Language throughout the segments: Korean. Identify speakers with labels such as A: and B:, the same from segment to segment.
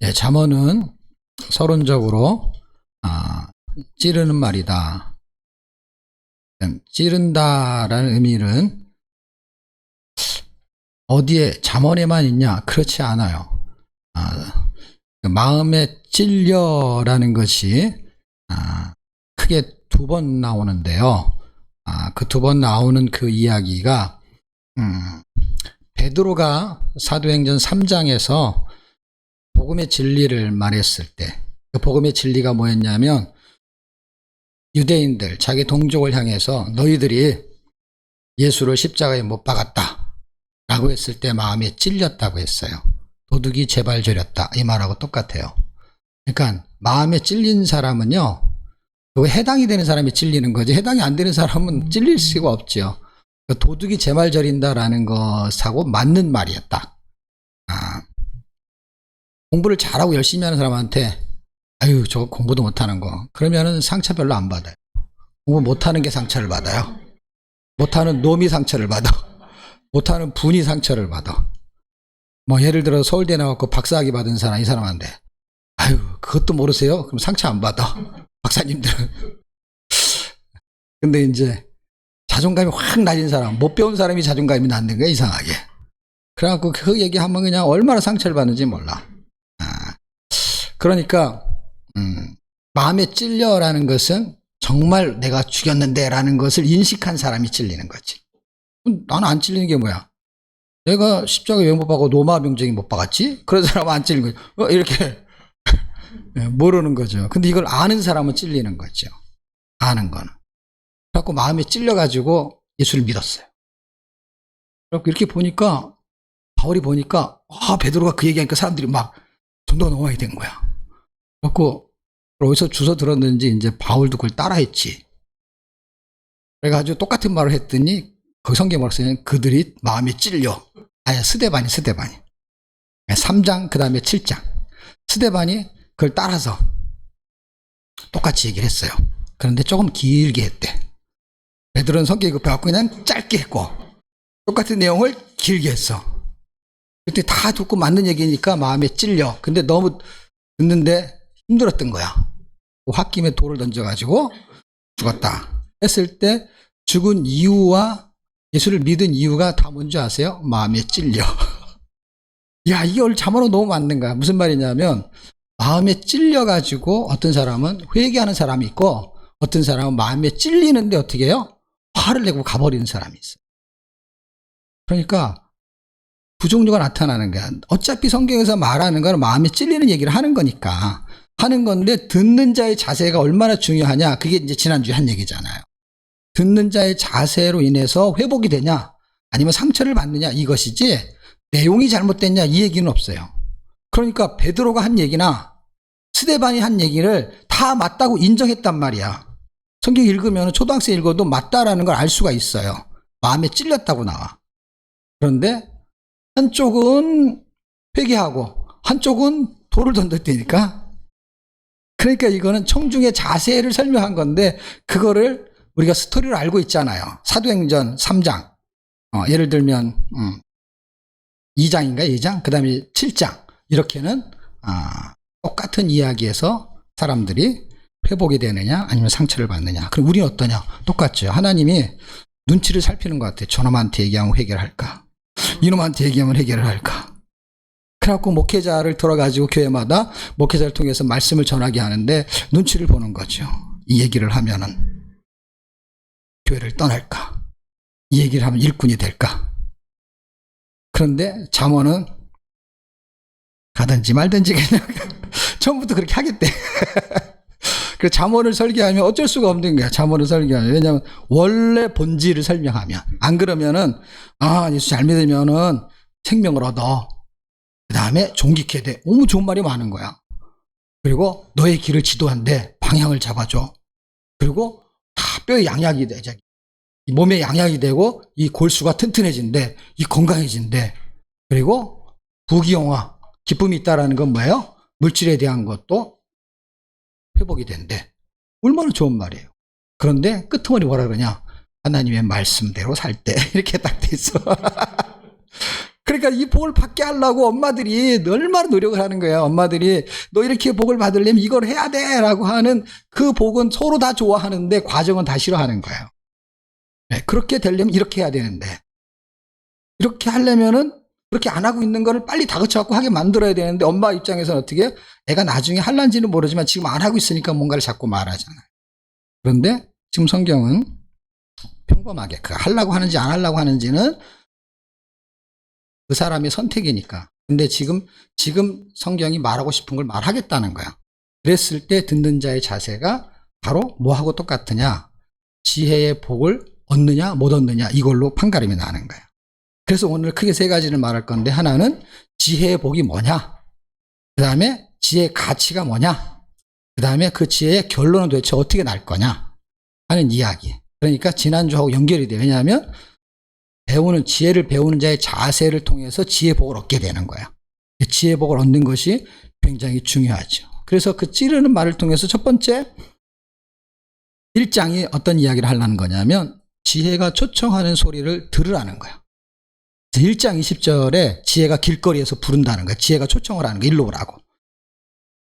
A: 예, 잠언은 서론적으로 찌르는 말이다. 찌른다라는 의미는 어디에 잠언에만 있냐? 그렇지 않아요. 마음에 찔려라는 것이 크게 2번 나오는데요. 그 2번 나오는 그 이야기가 베드로가 사도행전 3장에서 복음의 진리를 말했을 때 그 복음의 진리가 뭐였냐면 유대인들 자기 동족을 향해서 너희들이 예수를 십자가에 못 박았다 라고 했을 때 마음에 찔렸다고 했어요. 도둑이 제발 저렸다 이 말하고 똑같아요. 그러니까 마음에 찔린 사람은요, 그 해당이 되는 사람이 찔리는 거지 해당이 안 되는 사람은 찔릴 수가 없죠. 도둑이 제 말 저린다라는 것하고 맞는 말이었다. 공부를 잘하고 열심히 하는 사람한테 아유 저거 공부도 못하는 거 그러면은 상처 별로 안 받아요. 공부 못하는 게 상처를 받아요. 못하는 놈이 상처를 받아. 못하는 분이 상처를 받아. 뭐 예를 들어 서울대 나왔고 박사학위 받은 사람 이 사람한테 아유 그것도 모르세요? 그럼 상처 안 받아. 박사님들은. 근데 이제 자존감이 확 낮은 사람, 못 배운 사람이 자존감이 낮는 거야 이상하게. 그래갖고 그 얘기하면 그냥 얼마나 상처를 받는지 몰라. 그러니까 마음에 찔려라는 것은 정말 내가 죽였는데 라는 것을 인식한 사람이 찔리는 거지. 나는 안 찔리는 게 뭐야? 내가 십자가에 왜 못 박고 노마 병정이 못 박았지? 그런 사람은 안 찔리는 거죠. 이렇게 모르는 거죠. 근데 이걸 아는 사람은 찔리는 거죠. 아는 거는. 그래갖고 마음에 찔려가지고 예수를 믿었어요. 그래갖고 이렇게 보니까 바울이 보니까 베드로가 그 얘기하니까 사람들이 막 전도가 너무 많이 된 거야. 그래갖고 어디서 주워 들었는지 이제 바울도 그걸 따라했지. 그래가지고 똑같은 말을 했더니 그 성경에 뭐라고 쓰냐면 그들이 마음에 찔려. 스데반이 3장 그 다음에 7장 스데반이 그걸 따라서 똑같이 얘기를 했어요. 그런데 조금 길게 했대. 베드로는 성격이 급해갖고 그냥 짧게 했고 똑같은 내용을 길게 했어. 그때 다 듣고 맞는 얘기니까 마음에 찔려. 근데 너무 듣는데 힘들었던 거야. 홧김에 돌을 던져가지고 죽었다 했을 때 죽은 이유와 예수를 믿은 이유가 다 뭔지 아세요? 마음에 찔려. 야, 이게 오늘 잠언으로 너무 맞는 거야. 무슨 말이냐면 마음에 찔려가지고 어떤 사람은 회개하는 사람이 있고 어떤 사람은 마음에 찔리는데 어떻게 해요? 화를 내고 가버리는 사람이 있어요. 그러니까 부종류가 나타나는 거야. 어차피 성경에서 말하는 건 마음에 찔리는 얘기를 하는 거니까 하는 건데 듣는 자의 자세가 얼마나 중요하냐. 그게 이제 지난주에 한 얘기잖아요. 듣는 자의 자세로 인해서 회복이 되냐 아니면 상처를 받느냐 이것이지 내용이 잘못됐냐 이 얘기는 없어요. 그러니까 베드로가 한 얘기나 스데반이 한 얘기를 다 맞다고 인정했단 말이야. 성경 읽으면 초등학생 읽어도 맞다라는 걸 알 수가 있어요. 마음에 찔렸다고 나와. 그런데 한쪽은 회개하고 한쪽은 돌을 던졌다니까. 그러니까 이거는 청중의 자세를 설명한 건데 그거를 우리가 스토리를 알고 있잖아요. 사도행전 3장 예를 들면 2장인가 2장 그 다음에 7장 이렇게는 똑같은 이야기에서 사람들이 회복이 되느냐 아니면 상처를 받느냐. 그럼 우리는 어떠냐? 똑같죠. 하나님이 눈치를 살피는 것 같아요. 저놈한테 얘기하면 해결을 할까? 이놈한테 얘기하면 해결을 할까? 그래갖고 목회자를 들어가지고 교회마다 목회자를 통해서 말씀을 전하게 하는데 눈치를 보는 거죠. 이 얘기를 하면은 교회를 떠날까? 이 얘기를 하면 일꾼이 될까? 그런데 잠언은 가든지 말든지 그냥 처음부터 그렇게 하겠대. 그래서 잠언을 설계하면 어쩔 수가 없는 거야. 잠언을 설계하면. 왜냐하면 원래 본질을 설명하면. 안 그러면은 예수 잘 믿으면은 생명을 얻어. 그 다음에 존귀케 돼. 너무 좋은 말이 많은 거야. 그리고 너의 길을 지도한대. 방향을 잡아줘. 그리고 다 뼈에 양약이 돼. 이 몸에 양약이 되고 이 골수가 튼튼해진대. 이 건강해진대. 그리고 부귀영화 기쁨이 있다라는 건 뭐예요? 물질에 대한 것도 회복이 된대. 얼마나 좋은 말이에요. 그런데 끄트머리 뭐라 그러냐? 하나님의 말씀대로 살 때 이렇게 딱 돼 있어. 그러니까 이 복을 받게 하려고 엄마들이 얼마나 노력을 하는 거예요. 엄마들이 너 이렇게 복을 받으려면 이걸 해야 돼 라고 하는 그 복은 서로 다 좋아하는데 과정은 다 싫어하는 거예요. 네, 그렇게 되려면 이렇게 해야 되는데 이렇게 하려면은 그렇게 안 하고 있는 거를 빨리 다그쳐갖고 하게 만들어야 되는데 엄마 입장에서는 어떻게 해요? 애가 나중에 할란지는 모르지만 지금 안 하고 있으니까 뭔가를 자꾸 말하잖아요. 그런데 지금 성경은 평범하게 그 하려고 하는지 안 하려고 하는지는 그 사람의 선택이니까. 근데 지금 성경이 말하고 싶은 걸 말하겠다는 거야. 그랬을 때 듣는 자의 자세가 바로 뭐하고 똑같으냐? 지혜의 복을 얻느냐 못 얻느냐 이걸로 판가름이 나는 거야. 그래서 오늘 크게 세 가지를 말할 건데 하나는 지혜의 복이 뭐냐? 그 다음에 지혜의 가치가 뭐냐? 그 다음에 그 지혜의 결론은 도대체 어떻게 날 거냐? 하는 이야기. 그러니까 지난주하고 연결이 돼요. 왜냐하면 지혜를 배우는 자의 자세를 통해서 지혜 복을 얻게 되는 거야. 지혜 복을 얻는 것이 굉장히 중요하죠. 그래서 그 찌르는 말을 통해서 첫 번째 1장이 어떤 이야기를 하려는 거냐면 지혜가 초청하는 소리를 들으라는 거야. 1장 20절에 지혜가 길거리에서 부른다는 거야. 지혜가 초청을 하는 거야. 일로 오라고.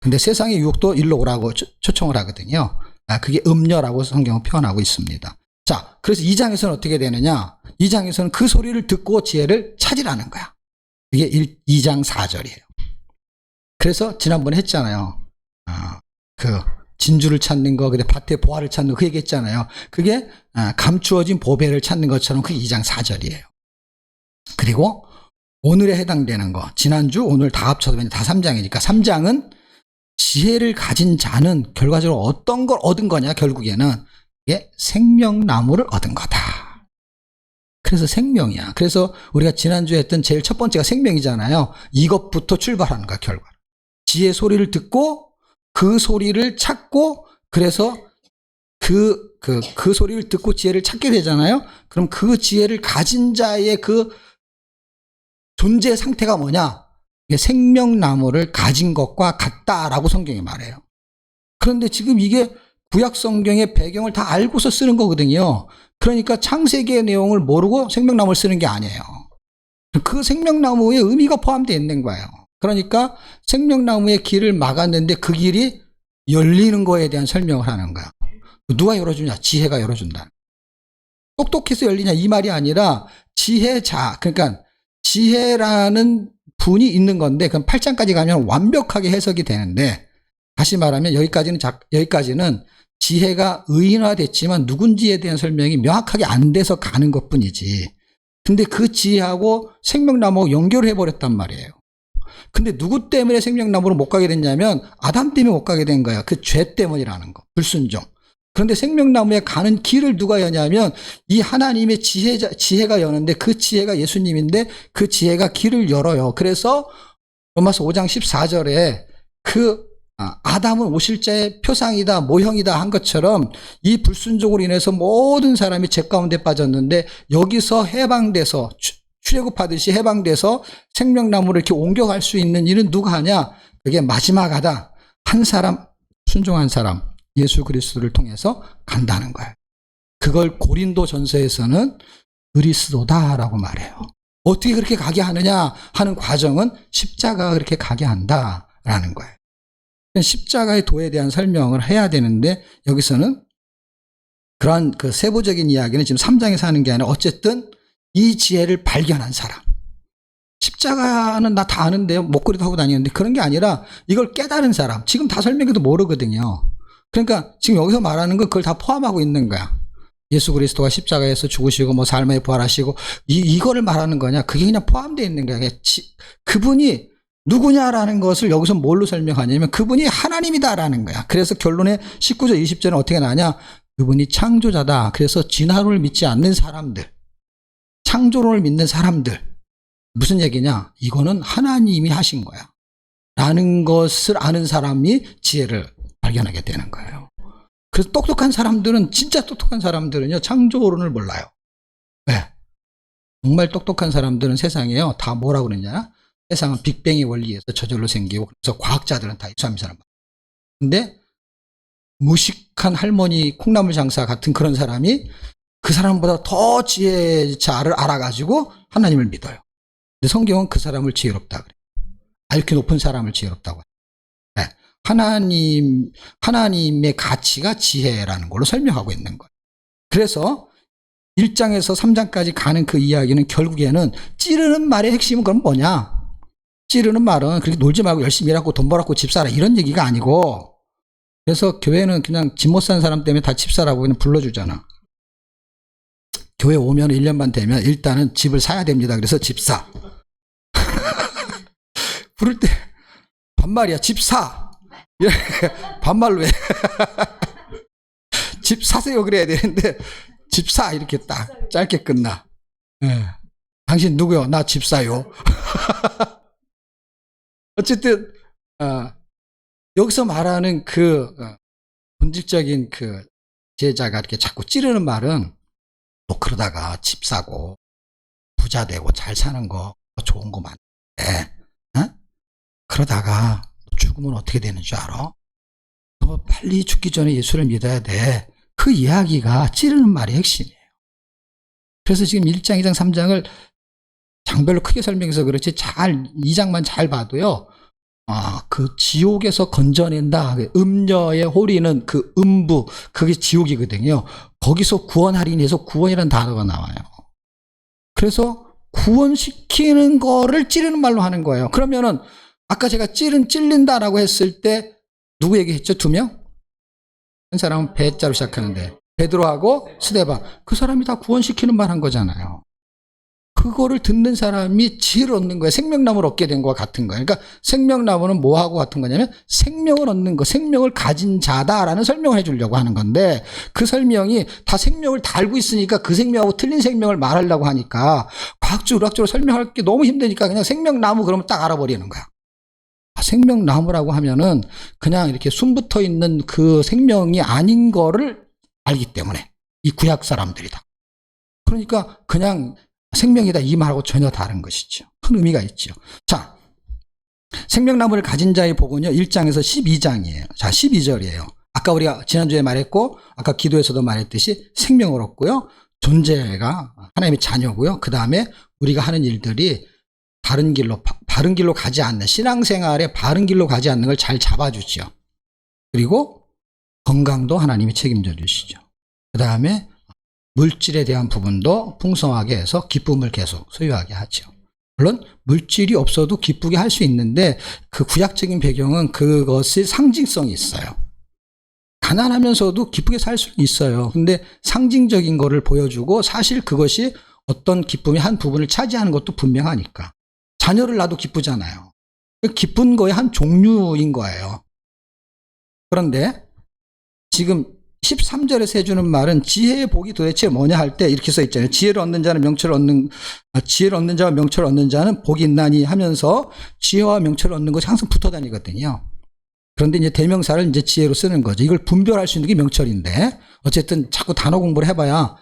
A: 근데 세상의 유혹도 일로 오라고 초청을 하거든요. 그게 음녀라고 성경은 표현하고 있습니다. 자, 그래서 2장에서는 어떻게 되느냐? 2장에서는 그 소리를 듣고 지혜를 찾으라는 거야. 이게 2장 4절이에요. 그래서 지난번에 했잖아요. 그 진주를 찾는 거, 근데 밭에 보화를 찾는 거, 그 얘기 했잖아요. 그게 감추어진 보배를 찾는 것처럼 그게 2장 4절이에요. 그리고 오늘에 해당되는 거, 지난주, 오늘 다 합쳐서 다 3장이니까 3장은 지혜를 가진 자는 결과적으로 어떤 걸 얻은 거냐, 결국에는 이게 생명나무를 얻은 거다. 그래서 생명이야. 그래서 우리가 지난주에 했던 제일 첫 번째가 생명이잖아요. 이것부터 출발하는 거야, 결과. 지혜의 소리를 듣고 그 소리를 찾고 그래서 그 소리를 듣고 지혜를 찾게 되잖아요. 그럼 그 지혜를 가진 자의 그 존재 상태가 뭐냐? 이게 생명나무를 가진 것과 같다라고 성경이 말해요. 그런데 지금 이게 구약 성경의 배경을 다 알고서 쓰는 거거든요. 그러니까 창세기의 내용을 모르고 생명나무를 쓰는 게 아니에요. 그 생명나무에 의미가 포함되어 있는 거예요. 그러니까 생명나무의 길을 막았는데 그 길이 열리는 거에 대한 설명을 하는 거야. 누가 열어주냐? 지혜가 열어준다. 똑똑해서 열리냐? 이 말이 아니라 지혜자, 그러니까 지혜라는 분이 있는 건데 그럼 8장까지 가면 완벽하게 해석이 되는데 다시 말하면 여기까지는 지혜가 의인화됐지만 누군지에 대한 설명이 명확하게 안 돼서 가는 것뿐이지. 근데 그 지혜하고 생명나무하고 연결을 해버렸단 말이에요. 근데 누구 때문에 생명나무로 못 가게 됐냐면 아담 때문에 못 가게 된 거야. 그 죄 때문이라는 거. 불순종. 그런데 생명나무에 가는 길을 누가 여냐면 이 하나님의 지혜가 여는데 그 지혜가 예수님인데 그 지혜가 길을 열어요. 그래서 로마서 5장 14절에 그 아담은 오실자의 표상이다, 모형이다 한 것처럼 이 불순종으로 인해서 모든 사람이 죄 가운데 빠졌는데 여기서 해방돼서 출애굽하듯이 해방돼서 생명나무를 이렇게 옮겨갈 수 있는 일은 누가 하냐? 그게 마지막 아담, 한 사람, 순종한 사람, 예수 그리스도를 통해서 간다는 거예요. 그걸 고린도 전서에서는 그리스도다라고 말해요. 어떻게 그렇게 가게 하느냐 하는 과정은 십자가가 그렇게 가게 한다라는 거예요. 십자가의 도에 대한 설명을 해야 되는데 여기서는 그러한 그 세부적인 이야기는 지금 3장에서 하는 게 아니라 어쨌든 이 지혜를 발견한 사람. 십자가는 나 다 아는데요. 목걸이도 하고 다니는데 그런 게 아니라 이걸 깨달은 사람. 지금 다 설명해도 모르거든요. 그러니까 지금 여기서 말하는 건 그걸 다 포함하고 있는 거야. 예수 그리스도가 십자가에서 죽으시고 뭐 삶에 부활하시고 이거를 말하는 거냐. 그게 그냥 포함되어 있는 거야. 그분이 누구냐라는 것을 여기서 뭘로 설명하냐면 그분이 하나님이다라는 거야. 그래서 결론에 19절 20절은 어떻게 나냐. 그분이 창조자다. 그래서 진화론을 믿지 않는 사람들, 창조론을 믿는 사람들 무슨 얘기냐. 이거는 하나님이 하신 거야 라는 것을 아는 사람이 지혜를 발견하게 되는 거예요. 그래서 똑똑한 사람들은 진짜 똑똑한 사람들은요 창조론을 몰라요. 왜? 정말 똑똑한 사람들은 세상에요 다 뭐라고 그러냐. 세상은 빅뱅의 원리에서 저절로 생기고 그래서 과학자들은 다 유사한 사람. 근데 무식한 할머니 콩나물 장사 같은 그런 사람이 그 사람보다 더 지혜자를 알아가지고 하나님을 믿어요. 근데 성경은 그 사람을 지혜롭다 그래요. IQ 높은 사람을 지혜롭다고 해요. 네. 하나님의 가치가 지혜라는 걸로 설명하고 있는 거예요. 그래서 1장에서 3장까지 가는 그 이야기는 결국에는 찌르는 말의 핵심은 그럼 뭐냐? 찌르는 말은 그렇게 놀지 말고 열심히 일하고 돈 벌었고 집 사라 이런 얘기가 아니고, 그래서 교회는 그냥 집 못 사는 사람 때문에 다 집 사라고 그냥 불러주잖아. 교회 오면 1년 반 되면 일단은 집을 사야 됩니다. 그래서 집 사. 부를 때 반말이야. 집 사. 반말로 해. 집 사세요 그래야 되는데 집 사 이렇게 딱 짧게 끝나. 네. 당신 누구요? 나 집 사요. 어쨌든 여기서 말하는 그 본질적인 그 제자가 이렇게 자꾸 찌르는 말은 또 그러다가 집 사고 부자 되고 잘 사는 거 좋은 거 많은데 그러다가 죽으면 어떻게 되는 줄 알아? 너 빨리 죽기 전에 예수를 믿어야 돼. 그 이야기가 찌르는 말이 핵심이에요. 그래서 지금 1장, 2장, 3장을 장별로 크게 설명해서 그렇지 2장만 잘 봐도요. 그 지옥에서 건져낸다. 음녀의 호리는 그 음부, 그게 지옥이거든요. 거기서 구원하리니 해서 구원이라는 단어가 나와요. 그래서 구원시키는 거를 찌르는 말로 하는 거예요. 그러면은 아까 제가 찔린다라고 했을 때 누구 얘기했죠? 2명? 한 사람은 배자로 시작하는데 베드로하고 스데반, 그 사람이 다 구원시키는 말 한 거잖아요. 그거를 듣는 사람이 지혜를 얻는 거예요. 생명나무를 얻게 된 거와 같은 거예요. 그러니까 생명나무는 뭐하고 같은 거냐면 생명을 얻는 거, 생명을 가진 자다라는 설명을 해주려고 하는 건데, 그 설명이 다 생명을 다 알고 있으니까 그 생명하고 틀린 생명을 말하려고 하니까 과학적으로 의학적으로 설명할 게 너무 힘드니까 그냥 생명나무 그러면 딱 알아버리는 거야. 생명나무라고 하면은 그냥 이렇게 숨 붙어 있는 그 생명이 아닌 거를 알기 때문에 이 구약 사람들이다. 그러니까 그냥 생명이다 이 말하고 전혀 다른 것이죠. 큰 의미가 있죠. 자, 생명나무를 가진 자의 복은요 1장에서 12장이에요. 자, 12절이에요. 아까 우리가 지난주에 말했고 아까 기도에서도 말했듯이 생명을 얻고요, 존재가 하나님의 자녀고요, 그 다음에 우리가 하는 일들이 바른 길로 가지 않는, 신앙생활에 바른 길로 가지 않는 걸 잘 잡아주죠. 그리고 건강도 하나님이 책임져 주시죠. 그 다음에 물질에 대한 부분도 풍성하게 해서 기쁨을 계속 소유하게 하죠. 물론 물질이 없어도 기쁘게 할 수 있는데 그 구약적인 배경은 그것이 상징성이 있어요. 가난하면서도 기쁘게 살 수 있어요. 근데 상징적인 거를 보여주고 사실 그것이 어떤 기쁨의 한 부분을 차지하는 것도 분명하니까. 자녀를 낳아도 기쁘잖아요. 기쁜 거의 한 종류인 거예요. 그런데 지금 13절에서 해주는 말은 지혜의 복이 도대체 뭐냐 할 때 이렇게 써 있잖아요. 지혜를 얻는 자는 명철을 얻는, 지혜를 얻는 자와 명철을 얻는 자는 복이 있나니 하면서 지혜와 명철을 얻는 것이 항상 붙어 다니거든요. 그런데 이제 대명사를 이제 지혜로 쓰는 거죠. 이걸 분별할 수 있는 게 명철인데 어쨌든 자꾸 단어 공부를 해봐야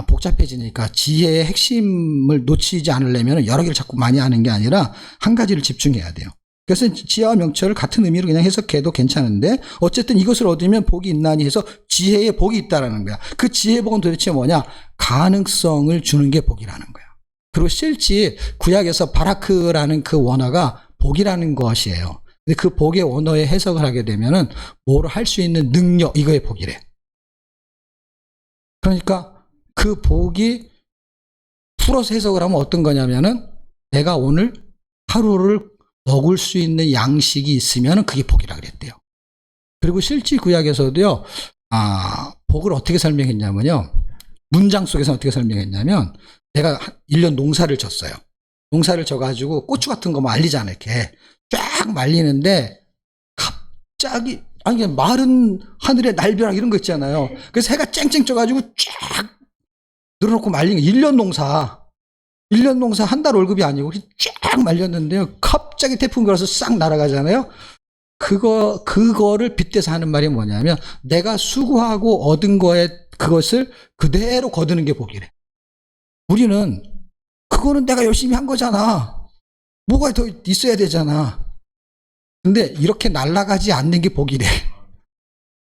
A: 복잡해지니까 지혜의 핵심을 놓치지 않으려면 여러 개를 자꾸 많이 하는 게 아니라 한 가지를 집중해야 돼요. 그래서 지혜와 명철을 같은 의미로 그냥 해석해도 괜찮은데 어쨌든 이것을 얻으면 복이 있나니 해서 지혜의 복이 있다라는 거야. 그 지혜의 복은 도대체 뭐냐? 가능성을 주는 게 복이라는 거야. 그리고 실제 구약에서 바라크라는 그 원어가 복이라는 것이에요. 근데 그 복의 원어의 해석을 하게 되면은 뭐를 할 수 있는 능력, 이거의 복이래. 그러니까 그 복이 풀어서 해석을 하면 어떤 거냐면은 내가 오늘 하루를 먹을 수 있는 양식이 있으면 그게 복이라 그랬대요. 그리고 실제 구약에서도요, 복을 어떻게 설명했냐면요, 문장 속에서 어떻게 설명했냐면, 내가 1년 농사를 졌어요. 농사를 져가지고 고추 같은 거 말리잖아요. 이렇게 쫙 말리는데 갑자기 마른 하늘의 날벼락 이런 거 있잖아요. 그래서 해가 쨍쨍 쪄가지고 쫙 늘어놓고 말린 게 1년 농사 한 달 월급이 아니고 쫙 말렸는데요. 갑자기 태풍이 불어서 싹 날아가잖아요. 그거를 빗대서 하는 말이 뭐냐면 내가 수고하고 얻은 거에 그것을 그대로 거두는 게 복이래. 우리는 그거는 내가 열심히 한 거잖아. 뭐가 더 있어야 되잖아. 근데 이렇게 날아가지 않는 게 복이래.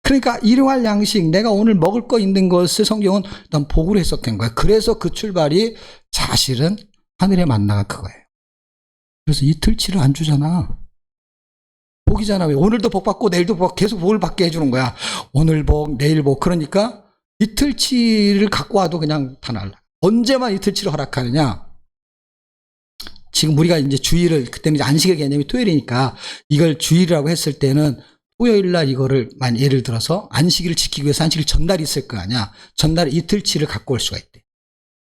A: 그러니까 일용할 양식, 내가 오늘 먹을 거 있는 것을 성경은 일단 복으로 해석한 거야. 그래서 그 출발이 사실은 하늘의 만나가 그거예요. 그래서 이틀치를 안 주잖아. 복이잖아. 왜? 오늘도 복 받고 내일도 복 받고 계속 복을 받게 해주는 거야. 오늘 복, 내일 복. 그러니까 이틀치를 갖고 와도 그냥 다 날라. 언제만 이틀치를 허락하느냐? 지금 우리가 이제 주일을, 그때는 이제 안식의 개념이 토요일이니까 이걸 주일이라고 했을 때는 토요일 날 이거를, 예를 들어서 안식일을 지키기 위해서 안식일 전날이 있을 거 아니야. 전날에 이틀치를 갖고 올 수가 있대.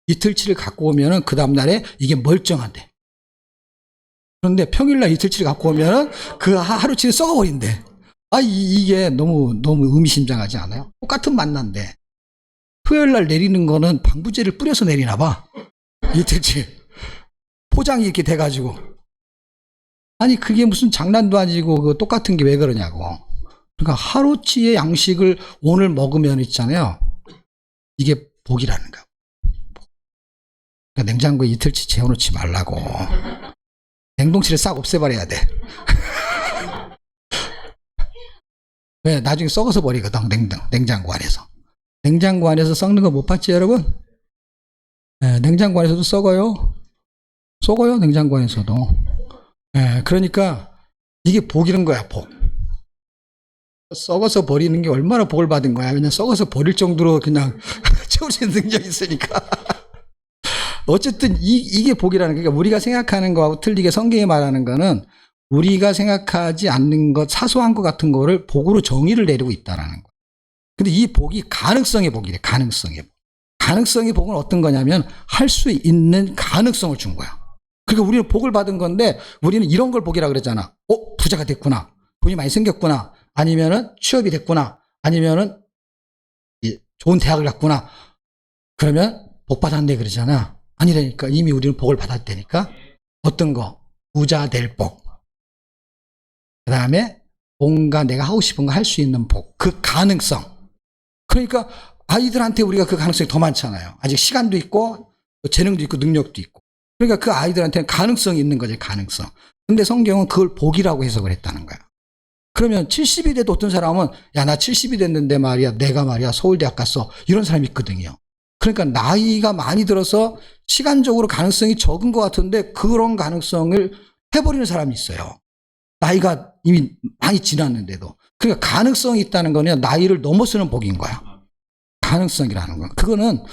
A: 이틀치를 갖고 오면은 그 다음날에 이게 멀쩡한데. 그런데 평일날 이틀치를 갖고 오면은 그 하루치를 썩어버린대. 이게 너무 의미심장하지 않아요? 똑같은 만난데. 토요일날 내리는 거는 방부제를 뿌려서 내리나 봐. 이틀치. 포장이 이렇게 돼가지고. 아니, 그게 무슨 장난도 아니고, 그 똑같은 게 왜 그러냐고. 그러니까 하루치의 양식을 오늘 먹으면 있잖아요. 이게 복이라는 거야. 그러니까 냉장고에 이틀치 재워놓지 말라고. 냉동실에 싹 없애버려야 돼. 왜? 나중에 썩어서 버리거든, 냉장고 안에서. 냉장고 안에서 썩는 거 못 봤지, 여러분? 네, 냉장고 안에서도 썩어요. 썩어요, 냉장고 안에서도. 네, 그러니까 이게 복이는 거야, 복. 썩어서 버리는 게 얼마나 복을 받은 거야. 그냥 썩어서 버릴 정도로 그냥 채울 수 있는 능력이 있으니까. 어쨌든 이게 복이라는, 그러니까 우리가 생각하는 거하고 틀리게 성경이 말하는 거는 우리가 생각하지 않는 것, 사소한 것 같은 거를 복으로 정의를 내리고 있다라는 거예요. 근데 이 복이 가능성의 복이래. 가능성의 복. 가능성의 복은 어떤 거냐면 할 수 있는 가능성을 준 거야. 그러니까 우리는 복을 받은 건데 우리는 이런 걸 복이라 그랬잖아. 부자가 됐구나. 돈이 많이 생겼구나. 아니면은 취업이 됐구나. 아니면은 좋은 대학을 갔구나. 그러면 복 받았네 그러잖아. 아니라니까. 이미 우리는 복을 받았다니까. 어떤 거? 부자 될 복. 그 다음에 뭔가 내가 하고 싶은 거 할 수 있는 복. 그 가능성. 그러니까 아이들한테 우리가 그 가능성이 더 많잖아요. 아직 시간도 있고 재능도 있고 능력도 있고. 그러니까 그 아이들한테는 가능성이 있는 거지, 가능성. 근데 성경은 그걸 복이라고 해석을 했다는 거야. 그러면 70이 돼도 어떤 사람은 야, 나 70이 됐는데 말이야, 내가 말이야 서울대학 갔어. 이런 사람이 있거든요. 그러니까 나이가 많이 들어서 시간적으로 가능성이 적은 것 같은데 그런 가능성을 해버리는 사람이 있어요. 나이가 이미 많이 지났는데도. 그러니까 가능성이 있다는 거는 나이를 넘어서는 복인 거야. 가능성이라는 거. 그거는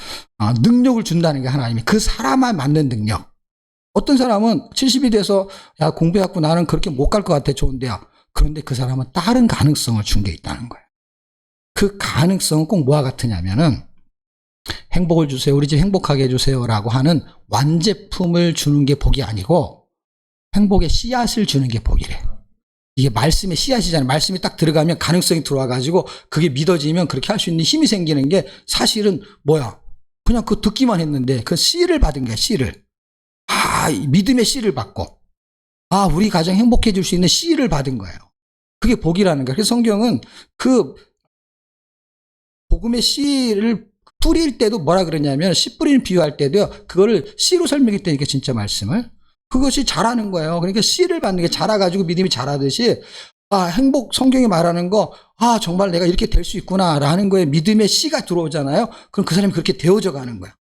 A: 능력을 준다는 게 하나님이, 그 사람에 맞는 능력. 어떤 사람은 70이 돼서 야, 공부해갖고 나는 그렇게 못 갈 것 같아, 좋은 대학. 그런데 그 사람은 다른 가능성을 준 게 있다는 거예요. 그 가능성은 꼭 뭐와 같으냐면은 행복을 주세요, 우리 집 행복하게 해주세요라고 하는 완제품을 주는 게 복이 아니고 행복의 씨앗을 주는 게 복이래. 이게 말씀의 씨앗이잖아요. 말씀이 딱 들어가면 가능성이 들어와가지고 그게 믿어지면 그렇게 할 수 있는 힘이 생기는 게 사실은 뭐야? 그냥 그 듣기만 했는데 그 씨를 받은 거야, 씨를. 믿음의 씨를 받고. 우리 가정 행복해질 수 있는 씨를 받은 거예요. 그게 복이라는 거예요. 그래서 성경은 그 복음의 씨를 뿌릴 때도 뭐라 그러냐면, 씨 뿌리는 비유할 때도요, 그거를 씨로 설명했다니까, 진짜 말씀을. 그것이 자라는 거예요. 그러니까 씨를 받는 게 자라가지고 믿음이 자라듯이, 행복, 성경이 말하는 거, 정말 내가 이렇게 될 수 있구나, 라는 거에 믿음의 씨가 들어오잖아요. 그럼 그 사람이 그렇게 되어져 가는 거야.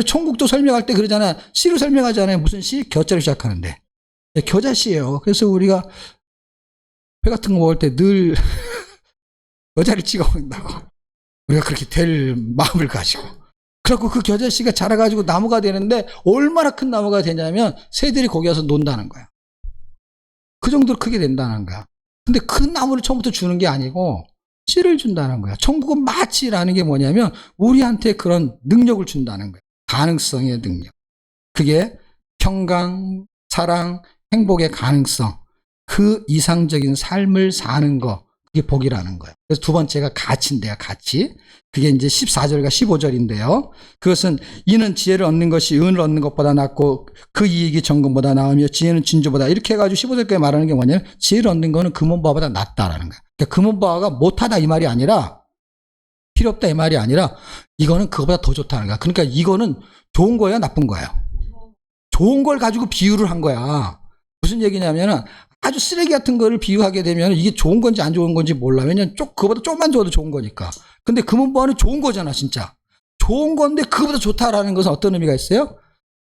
A: 천국도 설명할 때 그러잖아요. 씨로 설명하잖아요. 무슨 씨? 겨자로 시작하는데. 겨자씨예요. 그래서 우리가 회 같은 거 먹을 때 늘 겨자를 찍어 먹는다고. 우리가 그렇게 될 마음을 가지고. 그래갖고 그 겨자씨가 자라가지고 나무가 되는데 얼마나 큰 나무가 되냐면 새들이 거기 와서 논다는 거야. 그 정도로 크게 된다는 거야. 근데 그 나무를 처음부터 주는 게 아니고 씨를 준다는 거야. 천국은 마치라는 게 뭐냐면 우리한테 그런 능력을 준다는 거야. 가능성의 능력. 그게 평강, 사랑, 행복의 가능성. 그 이상적인 삶을 사는 거. 그게 복이라는 거예요. 그래서 두 번째가 가치인데요, 가치. 그게 이제 14절과 15절인데요. 그것은 이는 지혜를 얻는 것이 은을 얻는 것보다 낫고 그 이익이 정금보다 나으며 지혜는 진주보다, 이렇게 해가지고 15절까지 말하는 게 뭐냐면 지혜를 얻는 거는 금은보화보다 낫다라는 거예요. 그러니까 금은보화가 못하다 이 말이 아니라, 필요 없다 이 말이 아니라, 이거는 그거보다 더 좋다는 거야. 그러니까 이거는 좋은 거예요, 나쁜 거예요? 좋은 걸 가지고 비유를 한 거야. 무슨 얘기냐면은 아주 쓰레기 같은 거를 비유하게 되면 이게 좋은 건지 안 좋은 건지 몰라. 왜냐면 그거보다 조금만 줘도 좋은 거니까. 근데 금은보화는 좋은 거잖아, 진짜. 좋은 건데 그거보다 좋다라는 것은 어떤 의미가 있어요?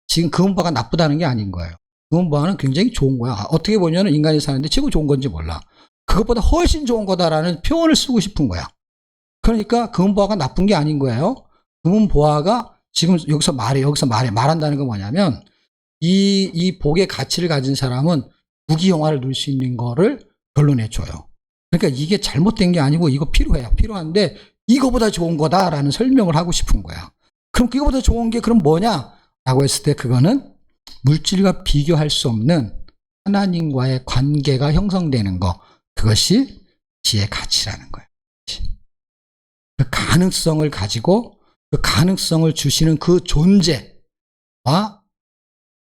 A: 지금 금은보화가 나쁘다는 게 아닌 거예요. 금은보화는 굉장히 좋은 거야. 어떻게 보면 인간이 사는데 최고 좋은 건지 몰라. 그것보다 훨씬 좋은 거다라는 표현을 쓰고 싶은 거야. 그러니까 금은보화가 나쁜 게 아닌 거예요. 금은보화가 지금 여기서 말한다는 건 뭐냐면 이 복의 가치를 가진 사람은 무기영화를 누릴 수 있는 거를 결론해 줘요. 그러니까 이게 잘못된 게 아니고 이거 필요해요. 필요한데 이거보다 좋은 거다라는 설명을 하고 싶은 거야. 그럼 이거보다 좋은 게 그럼 뭐냐? 라고 했을 때 그거는 물질과 비교할 수 없는 하나님과의 관계가 형성되는 거. 그것이 지혜의 가치라는 거예요. 그 가능성을 가지고 그 가능성을 주시는 그 존재와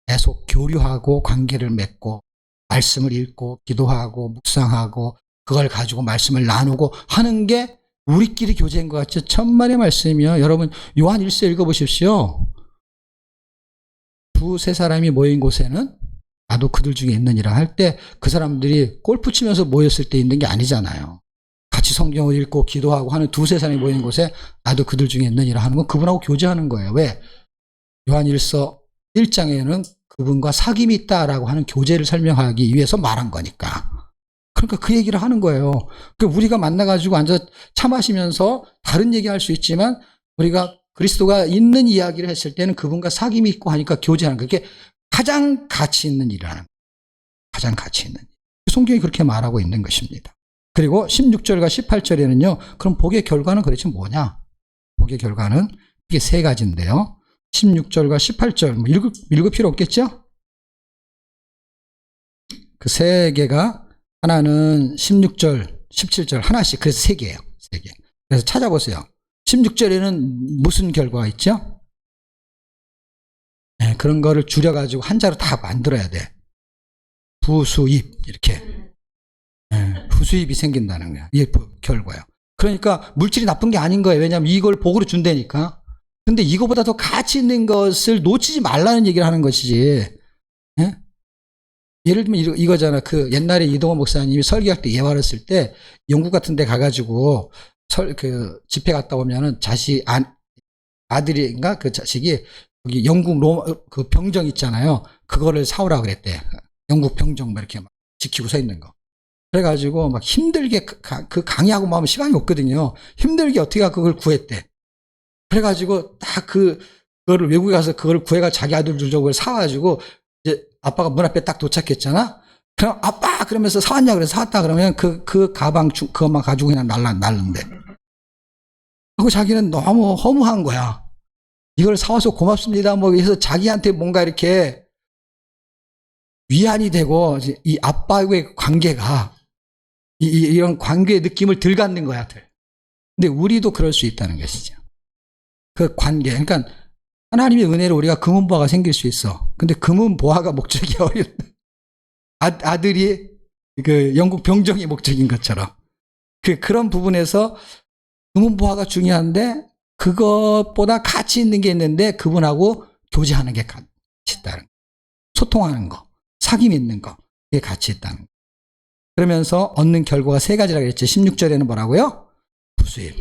A: 계속 교류하고 관계를 맺고 말씀을 읽고 기도하고 묵상하고 그걸 가지고 말씀을 나누고 하는 게 우리끼리 교제인 것 같죠? 천만의 말씀이요. 여러분 요한 1서 읽어보십시오. 두세 사람이 모인 곳에는 나도 그들 중에 있느니라 할 때 그 사람들이 골프 치면서 모였을 때 있는 게 아니잖아요. 같이 성경을 읽고 기도하고 하는 두세 사람이 모인 곳에 나도 그들 중에 있느니라 하는 건 그분하고 교제하는 거예요. 왜? 요한 1서 1장에는 그분과 사귐이 있다라고 하는 교제를 설명하기 위해서 말한 거니까. 그러니까 그 얘기를 하는 거예요. 그러니까 우리가 만나가지고 앉아 차 마시면서 다른 얘기할 수 있지만 우리가 그리스도가 있는 이야기를 했을 때는 그분과 사귐이 있고 하니까 교제하는 거예요. 그게 가장 가치 있는 일이라는 거예요. 가장 가치 있는 일. 성경이 그렇게 말하고 있는 것입니다. 그리고 16절과 18절에는요. 그럼 복의 결과는 도대체 뭐냐? 복의 결과는 이게 세 가지인데요. 16절과 18절 뭐 읽을 필요 없겠죠? 그 세 개가 하나는 16절, 17절 하나씩 그래서 세 개예요. 세 개. 그래서 찾아보세요. 16절에는 무슨 결과가 있죠? 네, 그런 거를 줄여가지고 한자로 다 만들어야 돼. 부수입 이렇게. 네, 부수입이 생긴다는 거야. 이게 결과예요. 그러니까 물질이 나쁜 게 아닌 거예요. 왜냐하면 이걸 복으로 준다니까. 근데 이거보다 더 가치 있는 것을 놓치지 말라는 얘기를 하는 것이지. 네? 예를 들면 이거잖아. 그 옛날에 이동원 목사님이 설교할 때 예화를 쓸 때 영국 같은 데 가가지고 집회 갔다 오면은 아들인가 그 자식이 여기 영국 그 병정 있잖아요. 그거를 사오라 그랬대. 영국 병정 막 이렇게 막 지키고 서 있는 거. 그래가지고 막 힘들게 그 강의하고 막 하면 시간이 없거든요. 힘들게 어떻게 그걸 구했대. 그래가지고 딱 그거를 외국에 가서 그걸 구해가 자기 아들 주려고 그걸 사가지고 이제 아빠가 문 앞에 딱 도착했잖아. 그럼 아빠 그러면서 사왔냐 그래서 사왔다 그러면 그 가방 그것만 가지고 그냥 날른대. 그리고 자기는 너무 허무한 거야. 이걸 사와서 고맙습니다. 뭐 해서 자기한테 뭔가 이렇게 위안이 되고 이 아빠의 관계가 이런 관계의 느낌을 덜 갖는 거야. 근데 우리도 그럴 수 있다는 것이죠. 그 관계. 그러니까 하나님의 은혜로 우리가 금은보화가 생길 수 있어. 근데 금은보화가 목적이 어린 아들이 그 영국 병정이 목적인 것처럼 그런 부분에서 금은보화가 중요한데 그것보다 가치 있는 게 있는데 그분하고 교제하는 게 가치 있다는 거. 소통하는 거, 사귐 있는 거, 그게 가치 있다는 거. 그러면서 얻는 결과가 세 가지라고 했죠. 16절에는 뭐라고요? 부수입.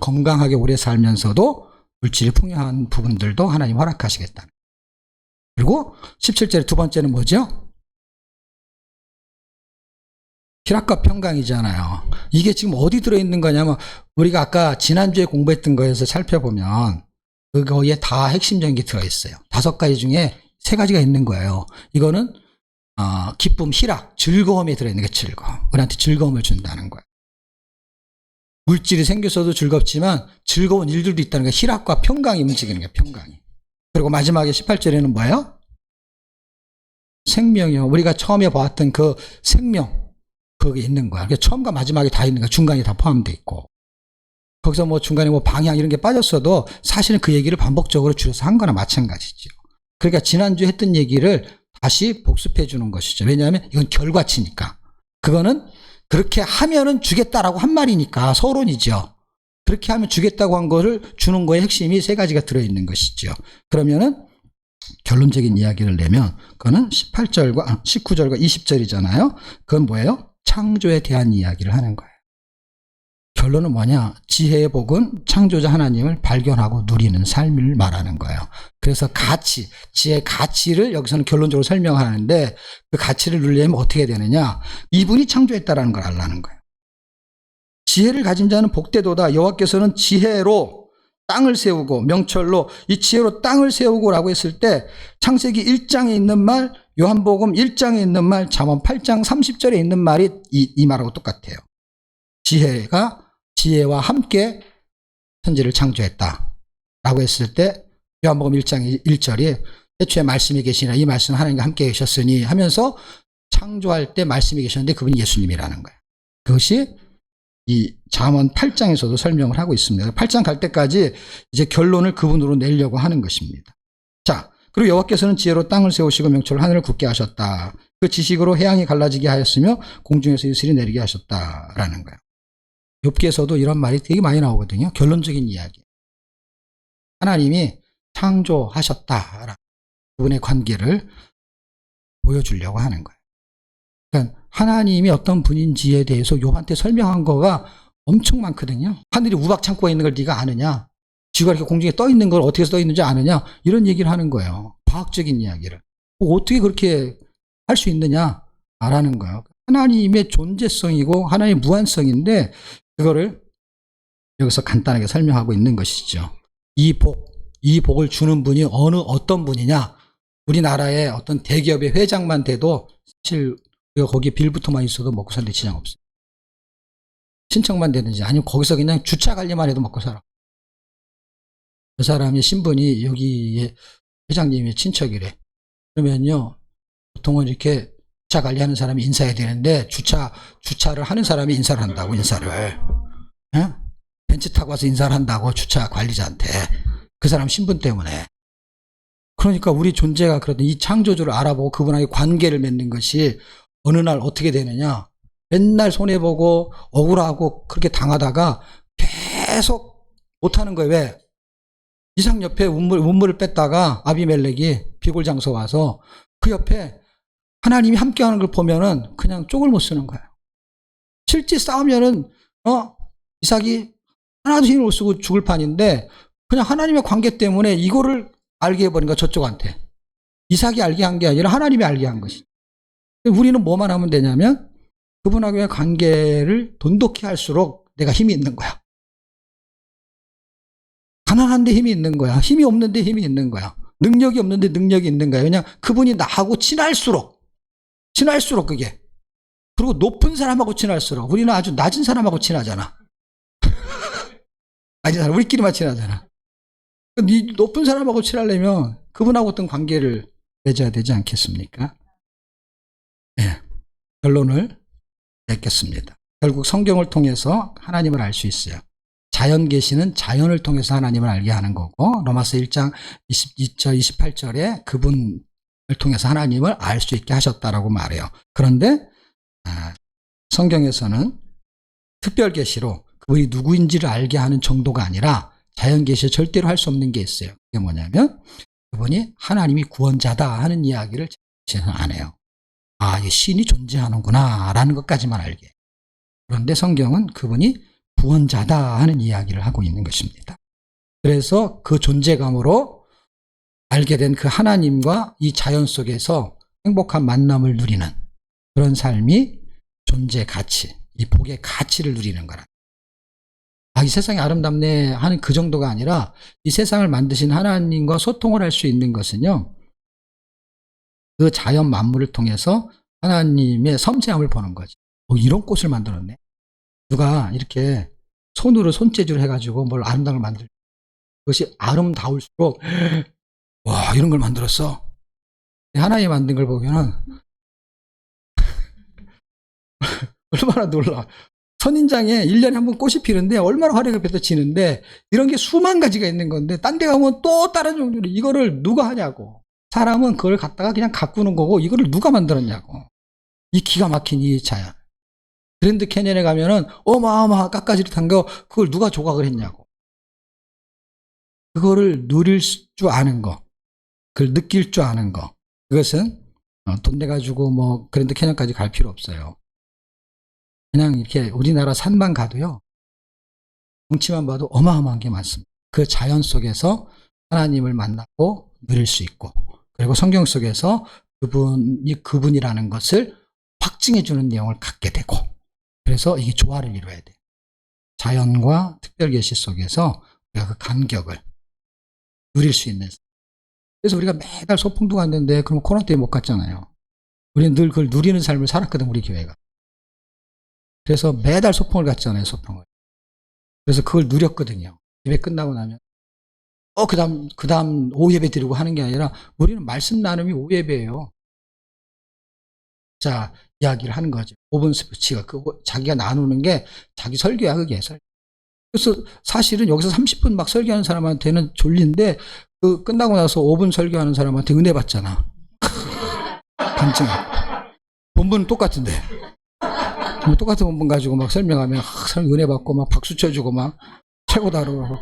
A: 건강하게 오래 살면서도 물질이 풍요한 부분들도 하나님 허락하시겠다. 그리고 17절에 두 번째는 뭐죠? 희락과 평강이잖아요. 이게 지금 어디 들어있는 거냐면 우리가 아까 지난주에 공부했던 거에서 살펴보면 그거에 다 핵심적인 게 들어있어요. 5가지 중에 3가지가 있는 거예요. 이거는 기쁨, 희락, 즐거움이 들어있는 게 즐거움. 우리한테 즐거움을 준다는 거예요. 물질이 생겼어도 즐겁지만 즐거운 일들도 있다는 게 희락과 평강이 움직이는 게 평강이. 그리고 마지막에 18절에는 뭐예요? 생명이요. 우리가 처음에 보았던 그 생명 그게 있는 거야. 그러니까 처음과 마지막에 다 있는 거야. 중간에 다 포함되어 있고. 거기서 뭐 중간에 뭐 방향 이런 게 빠졌어도 사실은 그 얘기를 반복적으로 줄여서 한 거나 마찬가지죠. 그러니까 지난주에 했던 얘기를 다시 복습해 주는 것이죠. 왜냐하면 이건 결과치니까. 그거는 그렇게 하면은 주겠다라고 한 말이니까 서론이죠. 그렇게 하면 주겠다고 한 거를 주는 거에 핵심이 3가지가 들어있는 것이죠. 그러면은 결론적인 이야기를 내면 그거는 18절과 19절과 20절이잖아요. 그건 뭐예요? 창조에 대한 이야기를 하는 거예요. 결론은 뭐냐? 지혜의 복은 창조자 하나님을 발견하고 누리는 삶을 말하는 거예요. 그래서 가치, 지혜의 가치를 여기서는 결론적으로 설명하는데 그 가치를 누리려면 어떻게 되느냐? 이분이 창조했다라는 걸 알라는 거예요. 지혜를 가진 자는 복되도다. 여호와께서는 지혜로 땅을 세우고, 명철로 이 지혜로 땅을 세우고라고 했을 때 창세기 1장에 있는 말, 요한복음 1장에 있는 말, 잠언 8장 30절에 있는 말이 이 말하고 똑같아요. 지혜와 함께 천지를 창조했다 라고 했을 때 요한복음 1장 1절이 태초에 말씀이 계시나 이 말씀은 하나님과 함께 계셨으니 하면서 창조할 때 말씀이 계셨는데 그분이 예수님이라는 거예요. 그것이 이 잠언 8장에서도 설명을 하고 있습니다. 8장 갈 때까지 이제 결론을 그분으로 내려고 하는 것입니다. 자, 그리고 여호와께서는 지혜로 땅을 세우시고 명철로 하늘을 굳게 하셨다. 그 지식으로 해양이 갈라지게 하였으며 공중에서 이슬이 내리게 하셨다라는 거예요. 욥기에서도 이런 말이 되게 많이 나오거든요. 결론적인 이야기. 하나님이 창조하셨다라는 그분의 관계를 보여주려고 하는 거예요. 그러니까 하나님이 어떤 분인지에 대해서 욥한테 설명한 거가 엄청 많거든요. 하늘이 우박 창고에 있는 걸 네가 아느냐? 지구가 이렇게 공중에 떠 있는 걸 어떻게 해서 떠 있는지 아느냐? 이런 얘기를 하는 거예요. 과학적인 이야기를. 어떻게 그렇게 할 수 있느냐라는 거예요. 하나님의 존재성이고 하나님의 무한성인데 그거를 여기서 간단하게 설명하고 있는 것이죠. 이 복을 주는 분이 어떤 분이냐? 우리나라의 어떤 대기업의 회장만 돼도 사실 우리가 거기에 빌부터만 있어도 먹고 사는데 지장 없어요. 신청만 되든지 아니면 거기서 그냥 주차 관리만 해도 먹고 살아. 그 사람의 신분이 여기에 회장님의 친척이래. 그러면요, 보통은 이렇게 주차 관리하는 사람이 인사해야 되는데 주차를 하는 사람이 인사를 한다고. 인사를 벤츠 타고 와서 인사를 한다고 주차 관리자한테. 그 사람 신분 때문에. 그러니까 우리 존재가 그러던 이 창조주를 알아보고 그분하고 관계를 맺는 것이 어느 날 어떻게 되느냐? 맨날 손해보고 억울하고 그렇게 당하다가 계속 못하는 거예요. 왜? 이삭 옆에 운물을 뺐다가 아비멜렉이 비골장소 와서 그 옆에 하나님이 함께하는 걸 보면은 그냥 쪽을 못 쓰는 거예요. 실제 싸우면은 이삭이 하나도 힘을 못 쓰고 죽을 판인데 그냥 하나님의 관계 때문에 이거를 알게 해버린 거야. 저쪽한테. 이삭이 알게 한 게 아니라 하나님이 알게 한 것이죠. 우리는 뭐만 하면 되냐면 그분하고의 관계를 돈독히 할수록 내가 힘이 있는 거야. 가난한데 힘이 있는 거야. 힘이 없는데 힘이 있는 거야. 능력이 없는데 능력이 있는 거야. 왜냐 그분이 나하고 친할수록 그게. 그리고 높은 사람하고 친할수록. 우리는 아주 낮은 사람하고 친하잖아. 낮은 사람 우리끼리만 친하잖아. 이 높은 사람하고 친하려면 그분하고 어떤 관계를 맺어야 되지 않겠습니까? 네. 결론을 맺겠습니다. 결국 성경을 통해서 하나님을 알 수 있어요. 자연 계시는 자연을 통해서 하나님을 알게 하는 거고 로마서 1장 22절 28절에 그분을 통해서 하나님을 알 수 있게 하셨다라고 말해요. 그런데 성경에서는 특별 계시로 그분이 누구인지를 알게 하는 정도가 아니라 자연 계시 절대로 할 수 없는 게 있어요. 그게 뭐냐면 그분이 하나님이 구원자다 하는 이야기를 안 해요. 이 신이 존재하는구나 라는 것까지만 알게. 그런데 성경은 그분이 구원자다 하는 이야기를 하고 있는 것입니다. 그래서 그 존재감으로 알게 된 그 하나님과 이 자연 속에서 행복한 만남을 누리는 그런 삶이 존재 가치, 이 복의 가치를 누리는 거라. 이 세상이 아름답네 하는 그 정도가 아니라 이 세상을 만드신 하나님과 소통을 할 수 있는 것은요, 그 자연 만물을 통해서 하나님의 섬세함을 보는 거지. 이런 꽃을 만들었네. 누가 이렇게 손으로 손재주를 해가지고 뭘 아름다운 걸 만들. 그것이 아름다울수록 와 이런 걸 만들었어. 하나님이 만든 걸 보면은 얼마나 놀라. 선인장에 1년에 한 번 꽃이 피는데 얼마나 화려하게 펼쳐지는데 이런 게 수만 가지가 있는 건데 딴 데 가면 또 다른 종류로 이거를 누가 하냐고. 사람은 그걸 갖다가 그냥 가꾸는 거고 이거를 누가 만들었냐고. 이 기가 막힌 이 자연. 그랜드 캐년에 가면은 어마어마한 깎아지릇한 거 그걸 누가 조각을 했냐고. 그거를 누릴 줄 아는 거. 그걸 느낄 줄 아는 거. 그것은 돈 내가지고 뭐 그랜드 캐년까지 갈 필요 없어요. 그냥 이렇게 우리나라 산만 가도요. 정치만 봐도 어마어마한 게 많습니다. 그 자연 속에서 하나님을 만나고 누릴 수 있고, 그리고 성경 속에서 그분이 그분이라는 것을 확증해주는 내용을 갖게 되고, 그래서 이게 조화를 이루어야 돼요. 자연과 특별계시 속에서 우리가 그 간격을 누릴 수 있는. 그래서 우리가 매달 소풍도 갔는데 그럼 코로나 때문에 못 갔잖아요. 우리는 늘 그걸 누리는 삶을 살았거든, 우리 교회가. 그래서 매달 소풍을 갔잖아요, 소풍을. 그래서 그걸 누렸거든요. 예배 끝나고 나면 그 다음 오후 예배 드리고 하는 게 아니라 우리는 말씀 나눔이 오후 예배예요. 자, 이야기를 하는 거죠. 5분 스피치가 자기가 나누는 게 자기 설교야, 그게. 그래서 사실은 여기서 30분 막 설교하는 사람한테는 졸린데 그 끝나고 나서 5분 설교하는 사람한테 은혜 받잖아. 반증. 본문은 똑같은데. 똑같은 본문 가지고 막 설명하면 사람 은혜 받고 막 박수 쳐주고 막 최고다 그러고.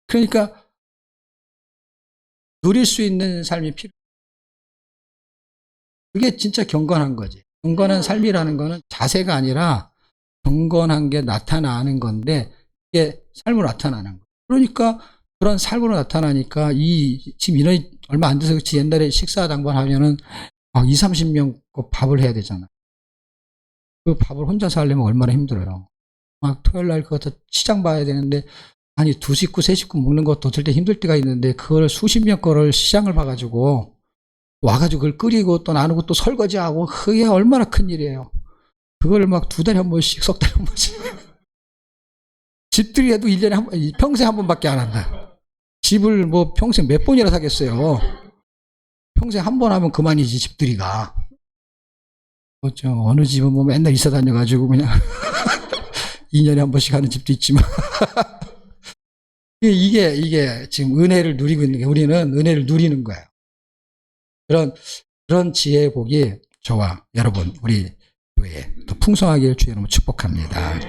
A: 그러니까 누릴 수 있는 삶이 필요해. 그게 진짜 경건한 거지. 경건한 삶이라는 거는 자세가 아니라 경건한 게 나타나는 건데, 이게 삶으로 나타나는 거예요. 그러니까 그런 삶으로 나타나니까 지금 인원이 얼마 안 돼서 그렇지, 옛날에 식사 당번 하면은 막 20, 30명 밥을 해야 되잖아. 그 밥을 혼자서 하려면 얼마나 힘들어요. 막 토요일 날 그거 시장 봐야 되는데, 아니 2식구, 3식구 먹는 것도 어떨 때 힘들 때가 있는데, 그걸 수십 명 거를 시장을 봐가지고 와가지고 그걸 끓이고 또 나누고 또 설거지하고, 그게 얼마나 큰 일이에요. 그걸 막 2달에 한 번씩, 석 달에 한 번씩. 집들이 해도 1년에 한 번, 평생 한 번밖에 안 한다. 집을 뭐 평생 몇 번이나 사겠어요. 평생 한 번 하면 그만이지, 집들이가. 그렇죠. 어느 집은 뭐 맨날 이사 다녀가지고 그냥 2년에 한 번씩 하는 집도 있지만. 이게 지금 은혜를 누리고 있는 게, 우리는 은혜를 누리는 거예요. 그런 지혜의 복이 저와 여러분, 우리 교회에 더 풍성하게 주의 이름으로 축복합니다.